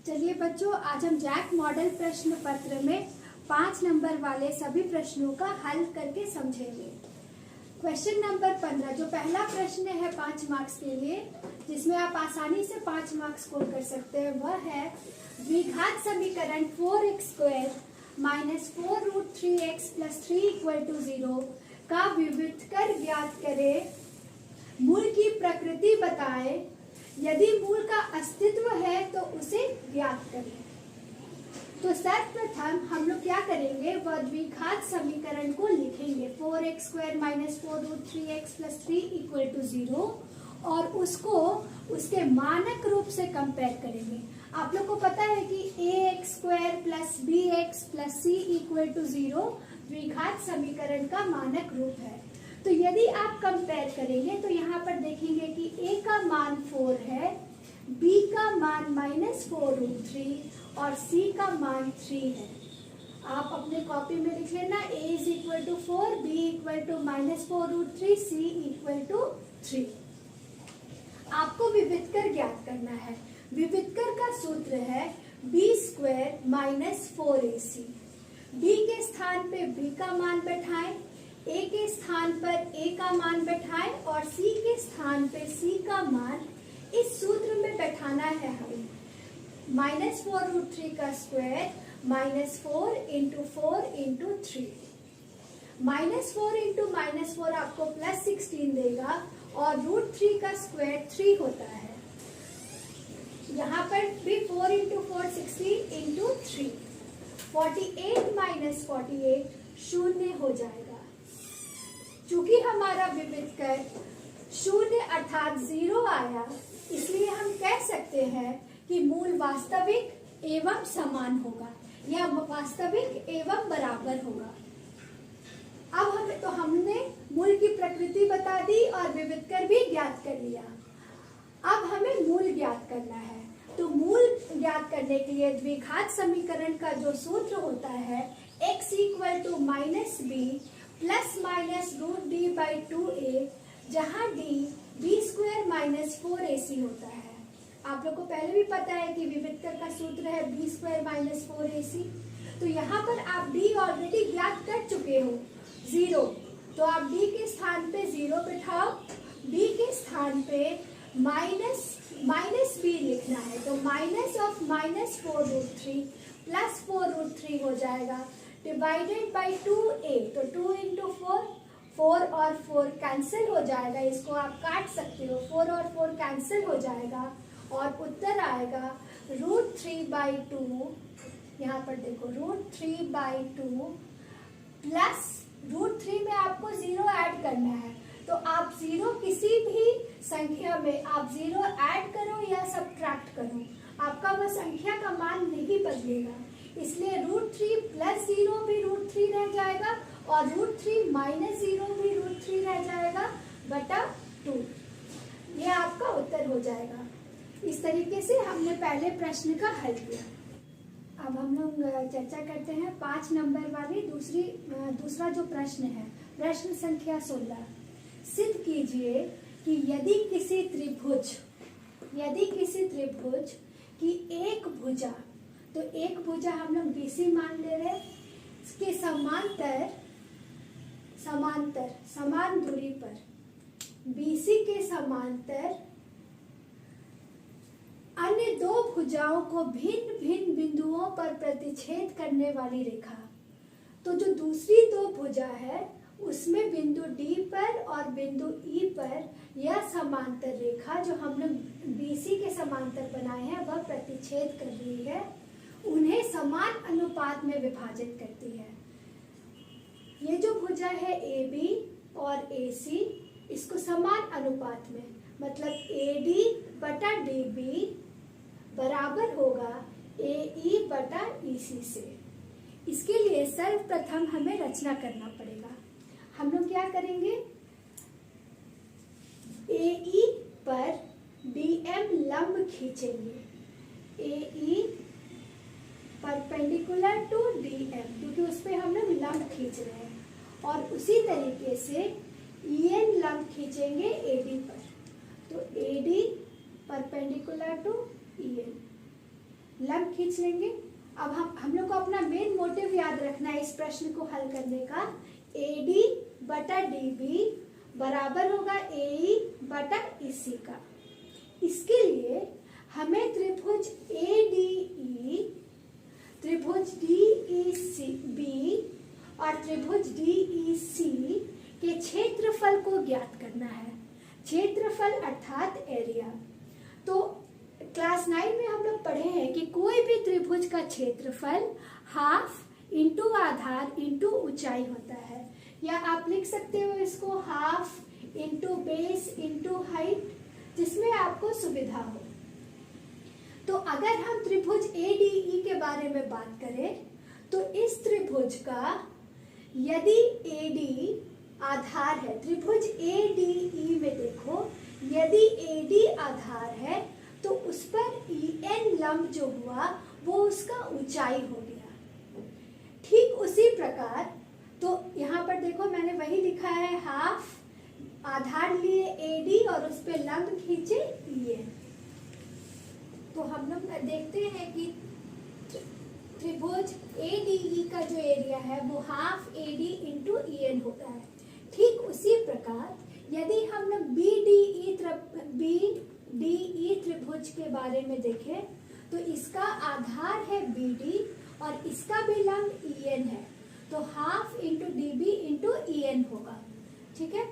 चलिए बच्चों, आज हम जैक मॉडल प्रश्न पत्र में 5 नंबर वाले सभी प्रश्नों का हल करके समझेंगे। क्वेश्चन नंबर 15 जो पहला प्रश्न है 5 मार्क्स के लिए, जिसमें आप आसानी से 5 मार्क्स स्कोर कर सकते हैं, वह है द्विघात समीकरण 4x² - 4√3x + 3 = 0 का विविधकर ज्ञात करें। मूल की प्रकृति बताएं। यदि मूल का अस्तित्व है तो उसे ज्ञात करें। तो सर्वप्रथम हम लोग क्या करेंगे, वह द्विघात समीकरण को लिखेंगे 4x² - 4√3x + 3 = 0 और उसको उसके मानक रूप से कंपेयर करेंगे। आप लोग को पता है कि ax² + bx + c = 0 द्विघात समीकरण का मानक रूप है। तो यदि आप कंपेयर करेंगे तो यहाँ पर देखेंगे कि a का मान 4 है, b का मान -4√3 और c का मान 3 है। आप अपने कॉपी में लिख लेना a = 4, b = -4√3, c = 3। आपको विविधकर ज्ञात करना है। विविधकर का सूत्र है b² - 4ac। b के स्थान पे b का मान बैठाएं, a के स्थान पर a का मान बैठाएं और c के स्थान पे c का मान इस सूत्र में बैठाना है हमें। -4√3 का स्क्वायर -4 × 4 × 3। -4 × -4 आपको +16 देगा और √3 का स्क्वायर 3 होता है। यहाँ पर भी 4 × 4 16 × 3। 48 - 48 शून्य हो जाएगा। चूंकि हमारा विविधकर शून्य अर्थात 0 आया, इसलिए हम कह सकते हैं कि मूल वास्तविक एवं समान होगा या वास्तविक एवं बराबर होगा। अब हमने मूल की प्रकृति बता दी और विविधकर भी ज्ञात कर लिया। अब हमें मूल ज्ञात करना है। तो मूल ज्ञात करने के लिए द्विघात समीकरण का जो सूत्र होता है x = -b ± √d/2a, जहाँ d b² - 4ac होता है। आप लोग को पहले भी पता है कि विविधकर का सूत्र है b² - 4ac। तो यहाँ पर आप d ऑलरेडी ज्ञात कर चुके हो 0, तो आप d के स्थान पे 0 बिठाओ, b के स्थान पे -b लिखना है। तो -4√3 + 4√3 हो जाएगा डिवाइडेड बाई 2a। तो 2 × 4, 4 और 4 कैंसिल हो जाएगा, इसको आप काट सकते हो, 4 और 4 कैंसिल हो जाएगा और उत्तर आएगा √3/2। यहाँ पर देखो √3/2 प्लस √3 में आपको 0 ऐड करना है। तो आप 0 किसी भी संख्या में आप 0 ऐड करो या सबट्रैक्ट करो, आपका वह संख्या का मान नहीं बदलेगा। इसलिए √3 + 0 भी √3 रह जाएगा और √3 - 0 भी √3 रह जाएगा बटा 2। यह आपका उत्तर हो जाएगा। इस तरीके से हमने पहले प्रश्न का हल किया। अब हम लोग चर्चा करते हैं 5 नंबर वाली दूसरा जो प्रश्न है, प्रश्न संख्या 16। सिद्ध कीजिए कि यदि किसी त्रिभुज की एक भुजा, तो एक भुजा हम लोग BC मान ले रहे हैं, इसके समान दूरी पर BC के समांतर अन्य 2 भुजाओं को भिन्न भिन्न बिंदुओं पर प्रतिच्छेद करने वाली रेखा। तो जो दूसरी 2 भुजा है उसमें बिंदु D पर और बिंदु E पर यह समांतर रेखा जो हम लोग BC के समांतर बनाए हैं वह प्रतिच्छेद कर रही है, उन्हें समान अनुपात में विभाजित करती है। ये जो भुजा है AB और AC, इसको समान अनुपात में, मतलब AD/DB बराबर होगा AE/EC से। इसके लिए सर्वप्रथम हमें रचना करना पड़ेगा। हम लोग क्या करेंगे, AE पर BM लंब खींचेंगे, AE परपेंडिकुलर टू DM, क्योंकि उस पर हम लोग लंब खींच रहे हैं, और उसी तरीके से EN लंब खींचेंगे AD पर। तो AD परपेंडिकुलर टू EN लंब खींच लेंगे। अब हम लोग को अपना मेन मोटिव याद रखना है इस प्रश्न को हल करने का। AD बटा DB बराबर होगा AE बटा EC का। इसके लिए हमें त्रिभुज ADE, त्रिभुज DEB और त्रिभुज DEC के क्षेत्रफल को ज्ञात करना है। क्षेत्रफल अर्थात एरिया। तो क्लास 9 में हम लोग पढ़े हैं कि कोई भी त्रिभुज का क्षेत्रफल हाफ इंटू आधार इंटू ऊंचाई होता है, या आप लिख सकते हो इसको half into base into height, जिसमें आपको सुविधा हो। तो अगर हम त्रिभुज ADE के बारे में बात करें तो इस त्रिभुज का यदि AD आधार है, त्रिभुज ADE में देखो यदि AD आधार है तो उस पर EN लंब जो हुआ वो उसका ऊंचाई हो गया। ठीक उसी प्रकार तो यहाँ पर देखो मैंने वही लिखा है, हाफ आधार लिए AD और उस पर लंब खींचे EN। तो हम लोग देखते हैं कि त्रिभुज ADE का जो एरिया है वो हाफ AD इंटू EN होता है। ठीक उसी प्रकार यदि हम लोग BDE त्रिभुज के बारे में देखें तो इसका आधार है BD और इसका भी लंब EN है, तो half into DB into EN होगा। ठीक है,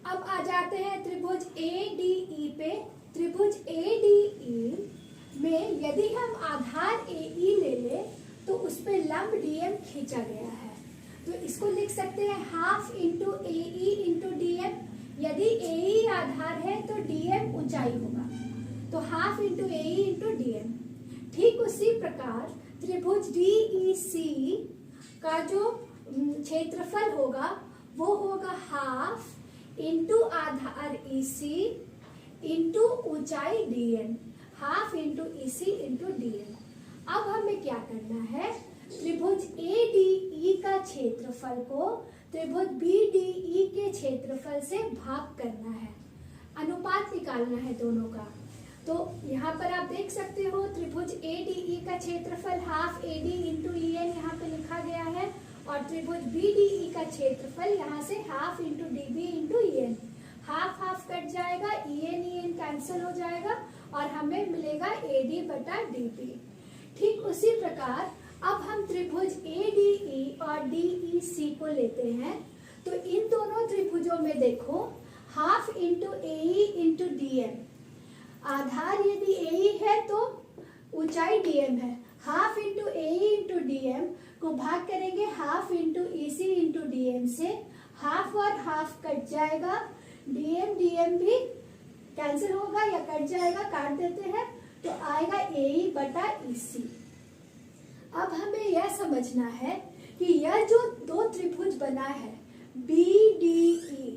अब आ जाते हैं त्रिभुज ADE पे। त्रिभुज ADE में यदि हम आधार AE ले ले तो उस पे लंब DM खींचा गया है, तो इसको लिख सकते हैं half into AE into DM। यदि AE आधार है तो DM ऊंचाई होगा, तो half into AE into DM। ठीक उसी प्रकार त्रिभुज DEC का जो क्षेत्रफल होगा वो होगा हाफ इंटू आधार EC इंटू ऊंचाई DM, half into EC into DM। अब हमें क्या करना है, त्रिभुज ADE का क्षेत्रफल को त्रिभुज BDE के क्षेत्रफल से भाग करना है, अनुपात निकालना है दोनों का। तो यहाँ पर आप देख सकते हो त्रिभुज ADE का क्षेत्रफल हाफ AD इंटू EN यहाँ पे लिखा गया है, और त्रिभुज BDE का क्षेत्रफल यहाँ से half into DB into EN। Half half cut जाएगा, EN कैंसिल हो जाएगा और हमें मिलेगा AD बटा DB। ठीक उसी प्रकार अब हम त्रिभुज ADE और DEC को लेते हैं, तो इन दोनों त्रिभुजों में देखो half into AE into DM, आधार यदि AE है तो ऊंचाई DM है, half into AE into DM को भाग करेंगे half into EC into DM से, हाफ और हाफ कट जाएगा, DM भी कैंसिल होगा या कट जाएगा, काट देते हैं तो आएगा AE बटा EC। अब हमें यह समझना है कि यह जो दो त्रिभुज बना है BDE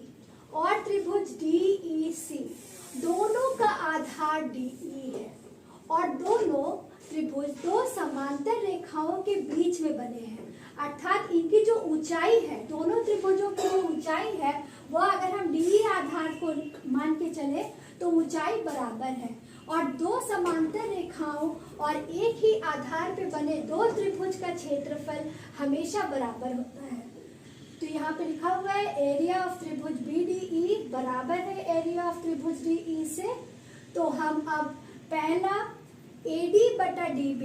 और त्रिभुज DEC, दोनों का आधार DE है और दोनों त्रिभुज दो समांतर रेखाओं के बीच में बने हैं, अर्थात इनकी जो ऊंचाई है, दोनों त्रिभुजों की जो ऊंचाई है वो अगर हम DE आधार को मान के चले तो ऊंचाई बराबर है, और दो समांतर रेखाओं और एक ही आधार पे बने दो त्रिभुज का क्षेत्रफल हमेशा बराबर होता है। तो यहाँ पे लिखा हुआ है एरिया ऑफ त्रिभुज BDE बराबर है एरिया ऑफ त्रिभुज DE से। तो हम अब पहला AD बटा DB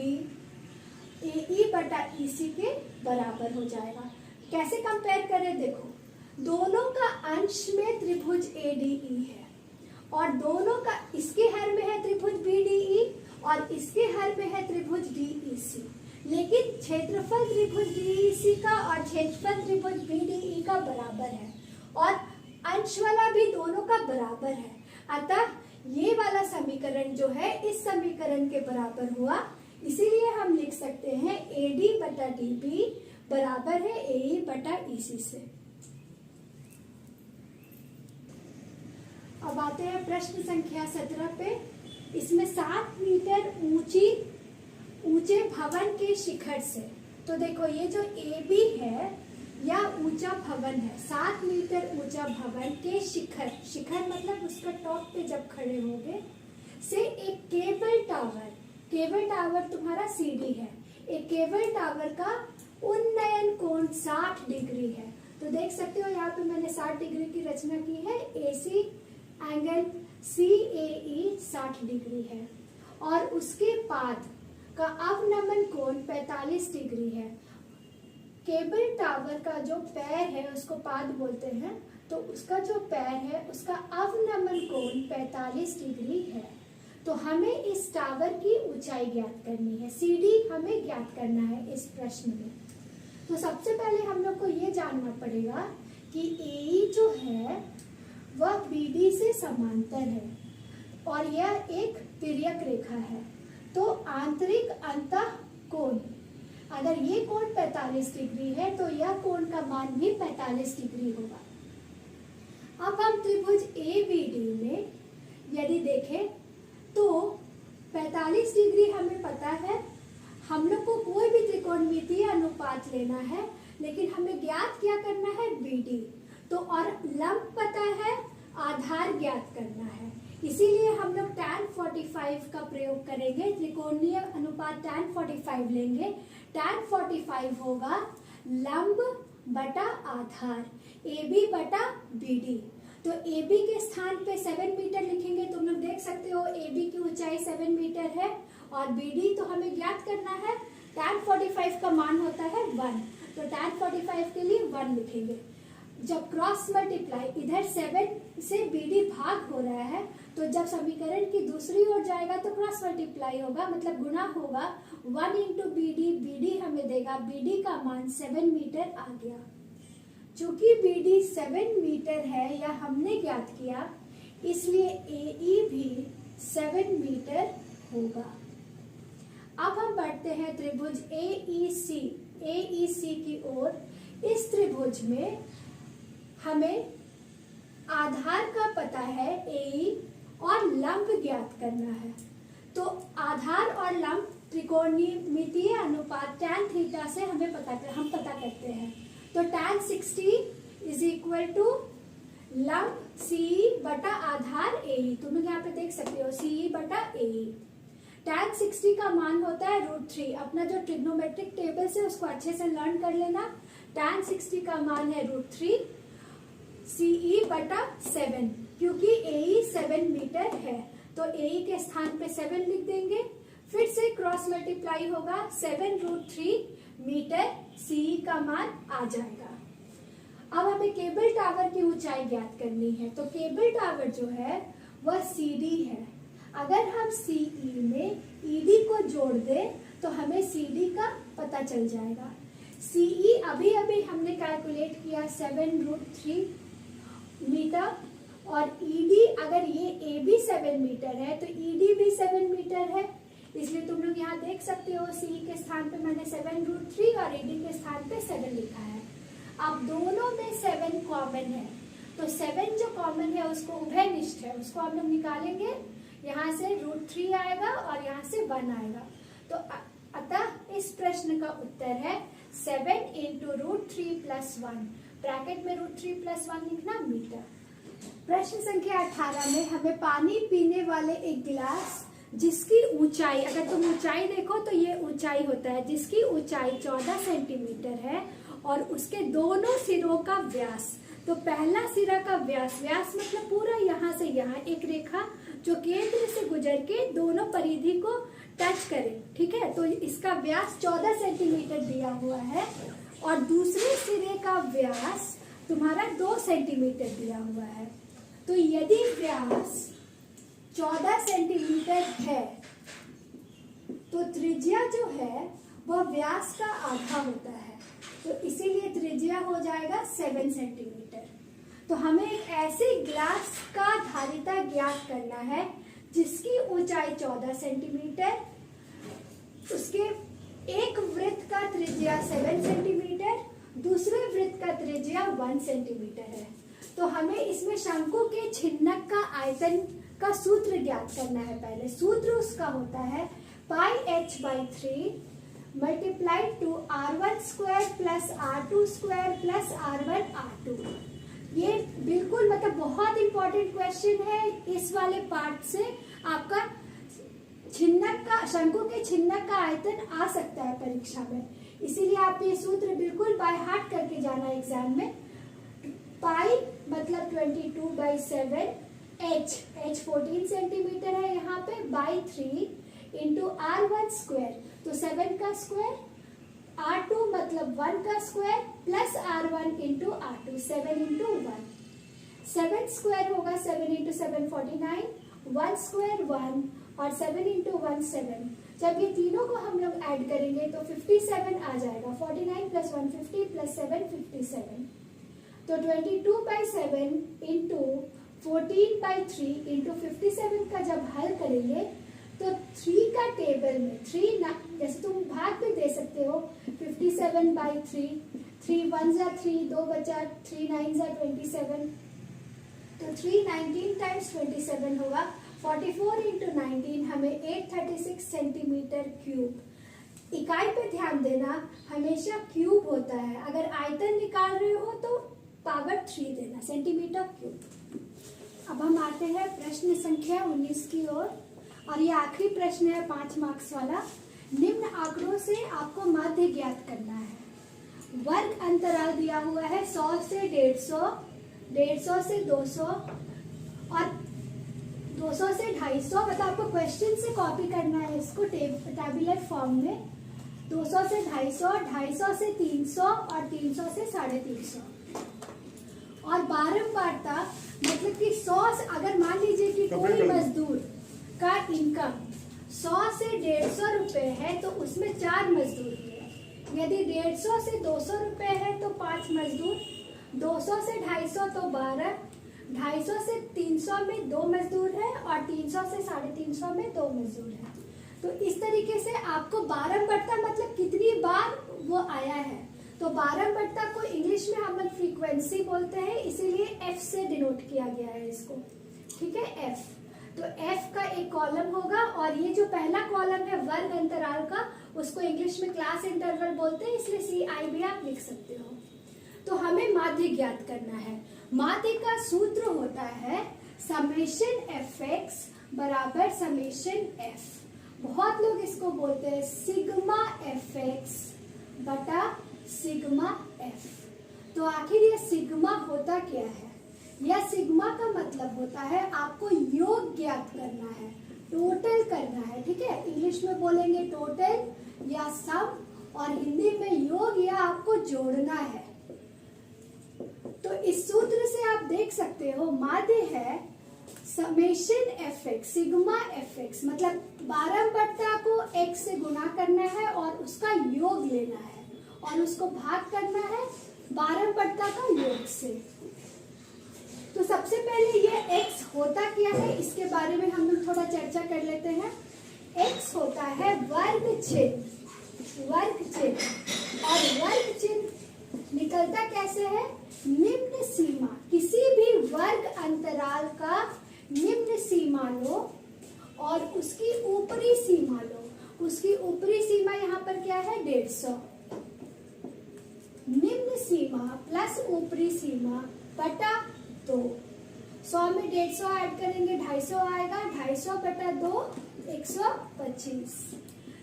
AE बटा EC के बराबर हो जाएगा। कैसे कंपेयर करें, देखो दोनों का अंश में त्रिभुज ADE है और दोनों का, इसके हर में है त्रिभुज BDE और इसके हर में है त्रिभुज DEC, लेकिन क्षेत्रफल त्रिभुज DEC का और क्षेत्रफल त्रिभुज BDE का बराबर है और अंश वाला भी दोनों का बराबर है। अतः ये वाला समीकरण जो है इस समीकरण के बराबर हुआ, इसीलिए हम लिख सकते हैं AD बटा DB बराबर है AE बटा EC से। अब आते हैं प्रश्न संख्या 17 पे। इसमें 7 मीटर ऊंचे भवन के शिखर से, तो देखो ये जो AB है या ऊंचा भवन है, 7 मीटर ऊंचा भवन के शिखर मतलब उसका टॉप पे जब खड़े होंगे से एक केबल टावर केबल टावर तुम्हारा CD है। एक केबल टावर का उन्नयन कोण 60 डिग्री है। तो देख सकते हो यहाँ पे मैंने 60 डिग्री की रचना की है। AC एंगल CAE 60 डिग्री है और उसके पाद का अवनमन कोण 45 डिग्री है। केबल टावर का जो पैर है उसको पाद बोलते हैं, तो उसका जो पैर है उसका अवनमन कोण 45 डिग्री है। तो हमें इस टावर की ऊंचाई ज्ञात करनी है, CD हमें ज्ञात करना है इस प्रश्न में। तो सबसे पहले हम लोग को ये जानना पड़ेगा कि AE जो है वह BD से समांतर है और यह एक तिर्यक रेखा है। तो आंतरिक अंतः कोण, अगर ये कोण 45 डिग्री है तो यह कोण का मान भी 45 डिग्री होगा। अब हम त्रिभुज ABD में यदि देखें तो 45 डिग्री हमें पता है। हम लोग को कोई भी त्रिकोणमितीय अनुपात लेना है, लेकिन हमें ज्ञात क्या करना है, BD। तो और लंब पता है, आधार ज्ञात करना है, इसीलिए हम लोग tan 45 का प्रयोग करेंगे। त्रिकोणीय अनुपात tan 45 लेंगे। tan 45 होगा लंब बटा आधार, AB बटा BD। तो AB के स्थान पे 7 मीटर लिखेंगे। तुम लोग देख सकते हो AB की ऊंचाई 7 मीटर है और BD तो हमें ज्ञात करना है। tan 45 का मान होता है 1, तो tan 45 के लिए 1 लिखेंगे। जब क्रॉस मल्टीप्लाई इधर 7 से BD भाग हो रहा है, तो जब समीकरण की दूसरी ओर जाएगा तो क्रॉस मल्टीप्लाई होगा, मतलब गुणा होगा। 1 इंटू BD, BD हमें देगा, BD का मान 7 मीटर आ गया। चूंकि BD 7 मीटर है, यह हमने ज्ञात किया, इसलिए AE भी 7 मीटर होगा। अब हम बढ़ते हैं त्रिभुज AEC की ओर। इस त्रिभुज में हमें आधार का पता है AE और लंब ज्ञात करना है। तो आधार और लंब त्रिकोणमितीय अनुपात tan थीटा से हम पता करते हैं। तो tan 60 इज इक्वल टू लंब CE बटा आधार AE। तुम लोग यहाँ पे देख सकते हो CE बटा AE। tan 60 का मान होता है √3। अपना जो ट्रिग्नोमेट्रिक टेबल से उसको अच्छे से लर्न कर लेना। tan 60 का मान है √3 CE बटा 7, क्योंकि AE 7 मीटर है तो AE के स्थान पे 7 लिख देंगे। फिर से क्रॉस मल्टीप्लाई होगा, 7√3 मीटर CE का मान आ जाएगा। अब हमें केबल टावर की ऊंचाई ज्ञात करनी है। तो केबल टावर जो है वह CD है। अगर हम CE में ED को जोड़ दें तो हमें CD का पता चल जाएगा। CE अभी अभी हमने कैलकुलेट किया 7√3 मीटर, और ED अगर ये AB 7 मीटर है तो ED भी 7 मीटर है। इसलिए तुम लोग यहाँ देख सकते हो CE के स्थान पे मैंने 7√3 और ED के स्थान पे 7 लिखा है। अब दोनों में 7 कॉमन है, तो 7 जो कॉमन है उसको उभयनिष्ठ है, उसको हम लोग निकालेंगे। यहाँ से √3 आएगा और यहाँ से 1 आएगा। तो अतः इस प्रश्न का उत्तर है 7 इंटू √3 + 1, ब्रैकेट में √3 + 1 लिखना मीटर। प्रश्न संख्या 18 में हमें पानी पीने वाले एक गिलास जिसकी ऊंचाई, अगर तुम ऊंचाई देखो तो ये ऊंचाई होता है, जिसकी ऊंचाई 14 सेंटीमीटर है और उसके दोनों सिरों का व्यास। तो पहला सिरा का व्यास मतलब पूरा यहाँ से यहाँ एक रेखा जो केंद्र से गुजर के दोनों परिधि को टच करे, ठीक है। तो इसका व्यास 14 सेंटीमीटर दिया हुआ है और दूसरे सिरे का व्यास तुम्हारा 2 सेंटीमीटर दिया हुआ है। तो यदि व्यास 14 सेंटीमीटर है तो त्रिज्या जो है वह व्यास का आधा होता है, तो इसीलिए त्रिज्या हो जाएगा 7 सेंटीमीटर। तो हमें एक ऐसे ग्लास का धारिता ज्ञात करना है जिसकी ऊंचाई 14 सेंटीमीटर, उसके एक वृत्त का त्रिज्या 7 सेंटीमीटर, दूसरे वृत्त का त्रिज्या 1 सेंटीमीटर है। तो हमें इसमें शंकु के छिन्नक का आयतन का सूत्र ज्ञात करना है। पहले सूत्र उसका होता है πh/3 multiplied to r1² plus r2² plus r1r2। ये बिल्कुल मतलब बहुत इंपॉर्टेंट क्वेश्चन है। इस वाले पार्ट से आपका छिन्नक का, शंकु के छिन्नक का आयतन आ सकता है परीक्षा में, इसीलिए आप ये सूत्र बिल्कुल बाय हार्ट करके जाना एग्जाम में। पाई मतलब 22/7, h 14 सेंटीमीटर है यहाँ पे, बाई 3 इंटू R1 स्क्वायर, तो 7 का स्क्वायर, R2 मतलब 1 का square plus R1 into R2, 7 into 1, 7 square होगा 7 इंटू 7 49, 1 स्क्वायर 1 और 7 इंटू 1 7। जब ये तीनों को हम लोग ऐड करेंगे तो 57 आ जाएगा, 49 प्लस 150 प्लस 7 57, तो 22/7 इंटू 14/3 इंटू 57 का जब हल करेंगे तो 3 का टेबल में 3 जैसे तुम भाग भी दे सकते हो, 57/3, 3 1 जा 3, 2 बचा, 3 9 जा 27, तो 319 टाइम्स 27 होगा, 44 इंटू 19 हमें 836 सेंटीमीटर क्यूब। इकाई पे ध्यान देना, हमेशा क्यूब होता है, अगर आयतन निकाल रहे हो तो पावर 3 देना, सेंटीमीटर क्यूब। अब हम आते हैं प्रश्न संख्या 19 की ओर, और ये आखिरी प्रश्न है 5 मार्क्स वाला। निम्न आंकड़ों से आपको माध्य ज्ञात करना है। वर्ग अंतराल दिया हुआ है 100 से 150, 150 से 200 और 200 से 250, मतलब आपको क्वेश्चन से कॉपी करना है इसको टेबुलर फॉर्म में। 200 से 250, 250 से 300 और 300 से 350। और बारंबारता मतलब कि 100 अगर मान लीजिए कि कोई मजदूर का इनकम 100 से 150 रुपए है तो उसमें 4 मजदूर हुए। यदि 150 से 200 रुपए है तो 5 मजदूर, 200 से 250 तो 12, 250 से 300 में 2 मजदूर है और 300 से 350 में 2 मजदूर है। तो इस तरीके से आपको बारंबारता मतलब कितनी बार वो आया है, तो बारंबारता को इंग्लिश में हम लोग फ्रीक्वेंसी बोलते हैं, इसीलिए एफ से डिनोट किया गया है इसको, ठीक है, एफ। तो एफ का एक कॉलम होगा और ये जो पहला कॉलम है वर्ग अंतराल का, उसको इंग्लिश में क्लास इंटरवल बोलते हैं, इसलिए CI भी आप लिख सकते हो। तो हमें माध्य ज्ञात करना है। माध्य का सूत्र होता है समेशन fx बराबर समेशन f। बहुत लोग इसको बोलते हैं सिग्मा fx बटा सिग्मा f। तो आखिर ये सिग्मा होता क्या है? या सिग्मा का मतलब होता है आपको योग ज्ञात करना है, टोटल करना है, ठीक है। इंग्लिश में बोलेंगे टोटल या सम, और हिंदी में योग या आपको जोड़ना है। तो इस सूत्र से आप देख सकते हो माध्य है समेशन fx, सिग्मा fx, मतलब बारंबारता को x से गुणा करना है और उसका योग लेना है और उसको भाग करना है बारंबारता का योग से। तो सबसे पहले ये x होता क्या है इसके बारे में हम लोग थोड़ा चर्चा कर लेते हैं। x होता है वर्ग चिन्ह, वर्ग चिन्ह, और वर्ग चिन्ह निकलता कैसे है? निम्न सीमा, किसी भी वर्ग अंतराल का निम्न सीमा लो और उसकी ऊपरी सीमा लो। उसकी ऊपरी सीमा यहाँ पर क्या है? 150। निम्न सीमा प्लस ऊपरी सीमा बटा 2। 100 में 150 ऐड करेंगे 250 आएगा, 250 बटा 2 125।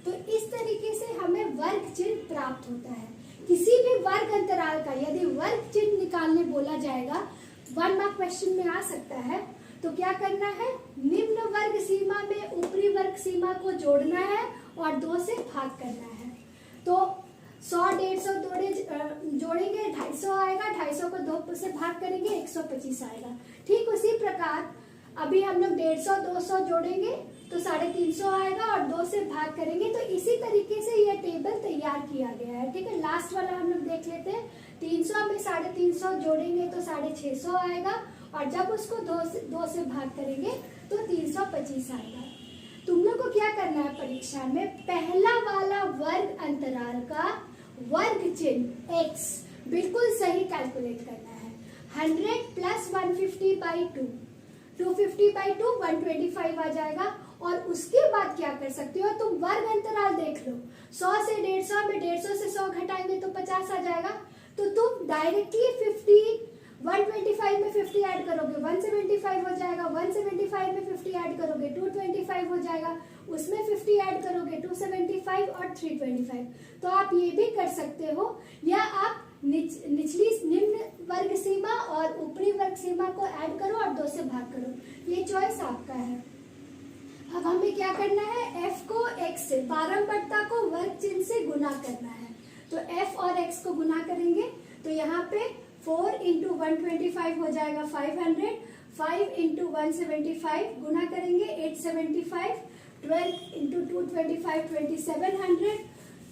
तो इस तरीके से हमें वर्ग चिन्ह प्राप्त होता है। किसी भी वर्ग अंतराल का यदि वर्ग चिन्ह निकालने बोला जाएगा, 1 मार्क क्वेश्चन में आ सकता है, तो क्या करना है? निम्न वर्ग सीमा में ऊपरी वर्ग सीमा को जोड़ना है और 2 से भाग करना है। तो 100 150 जोड़ेंगे 250 आएगा, 250 को 2 से भाग करेंगे 125 आएगा। ठीक उसी प्रकार अभी हम लोग 150 200 जोड़ेंगे तो 350 आएगा और 2 से भाग करेंगे। तो इसी तरीके से यह टेबल तैयार किया गया है, ठीक है। लास्ट वाला हम लोग देख लेते हैं। 300 में 350 जोड़ेंगे तो 650 आएगा और जब उसको 2 से भाग करेंगे तो 325 आएगा। तुम लोग को क्या करना है परीक्षा में? पहला वाला वर्ग अंतराल का वर्ग चिन्ह x बिल्कुल सही कैलकुलेट करना है। 100 प्लस 150/2, 250/2 125 आ जाएगा। और उसके बाद क्या कर सकते हो तुम? वर्ग अंतराल देख लो, 100 से 150 में 150 से 100 घटाएंगे तो 50 आ जाएगा। तो तुम डायरेक्टली 50 125 में 50 ऐड करोगे 175 हो जाएगा, 175 में 50 ऐड करोगे 225 हो जाएगा, उसमें 50 ऐड करोगे 275 और 325। तो आप ये भी कर सकते हो, या आप निचली निम्न वर्ग सीमा और ऊपरी वर्ग सीमा को ऐड करो और 2 से भाग करो, ये चॉइस आपका है। अब हमें क्या करना है, f को x से, बारंबारता को वर्ग चिन्ह से गुना करना है। तो f और x को गुना करेंगे तो यहाँ पे 4 इंटू 125 हो जाएगा 500, 5 इंटू 175 गुना करेंगे 875, 12 इंटू 225 2700,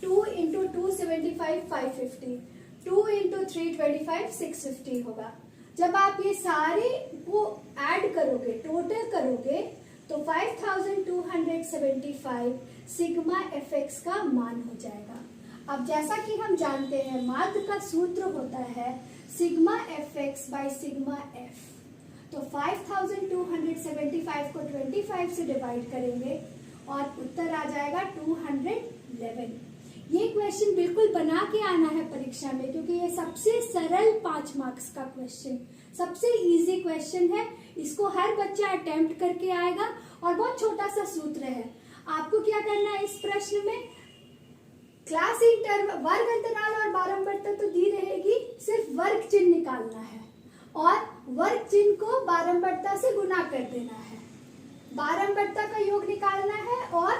2 इंटू 275 550, 2 इंटू 325 650 होगा। जब आप ये सारे को ऐड करोगे, टोटल करोगे, तो 5275 सिग्मा fx का मान हो जाएगा। अब जैसा कि हम जानते हैं माध्य का सूत्र होता है sigma fx by sigma f। तो 5275 को 25 से डिवाइड करेंगे और उत्तर आ जाएगा 211। ये क्वेश्चन बिल्कुल बना के आना है परीक्षा में, क्योंकि ये सबसे सरल 5 मार्क्स का क्वेश्चन, सबसे इजी क्वेश्चन है। इसको हर बच्चा अटेम्प्ट करके आएगा और बहुत छोटा सा सूत्र है। आपको क्या करना है इस प्रश्न में, क्लास इंटरवल, वर्ग अंतराल और बारंबारता तो दी रहेगी, सिर्फ वर्ग चिन्ह निकालना है और वर्ग चिन्ह को बारंबारता से गुना कर देना है। बारंबारता का योग निकालना है और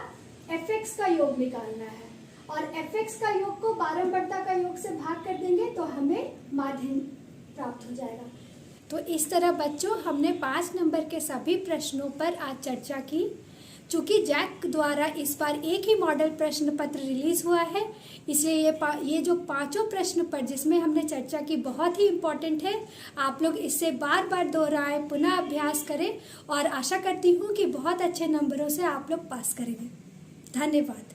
fx का योग निकालना है, और fx का योग को बारंबारता का योग से भाग कर देंगे तो हमें माध्य प्राप्त हो जाएगा। तो इस तरह बच्चों हमने 5 नंबर के सभी प्रश्नों पर आज चर्चा की। चूँकि जैक द्वारा इस बार एक ही मॉडल प्रश्न पत्र रिलीज हुआ है, इसलिए ये जो 5 प्रश्न पर जिसमें हमने चर्चा की बहुत ही इम्पोर्टेंट है। आप लोग इससे बार बार दोहराएं, पुनः अभ्यास करें और आशा करती हूँ कि बहुत अच्छे नंबरों से आप लोग पास करेंगे। धन्यवाद।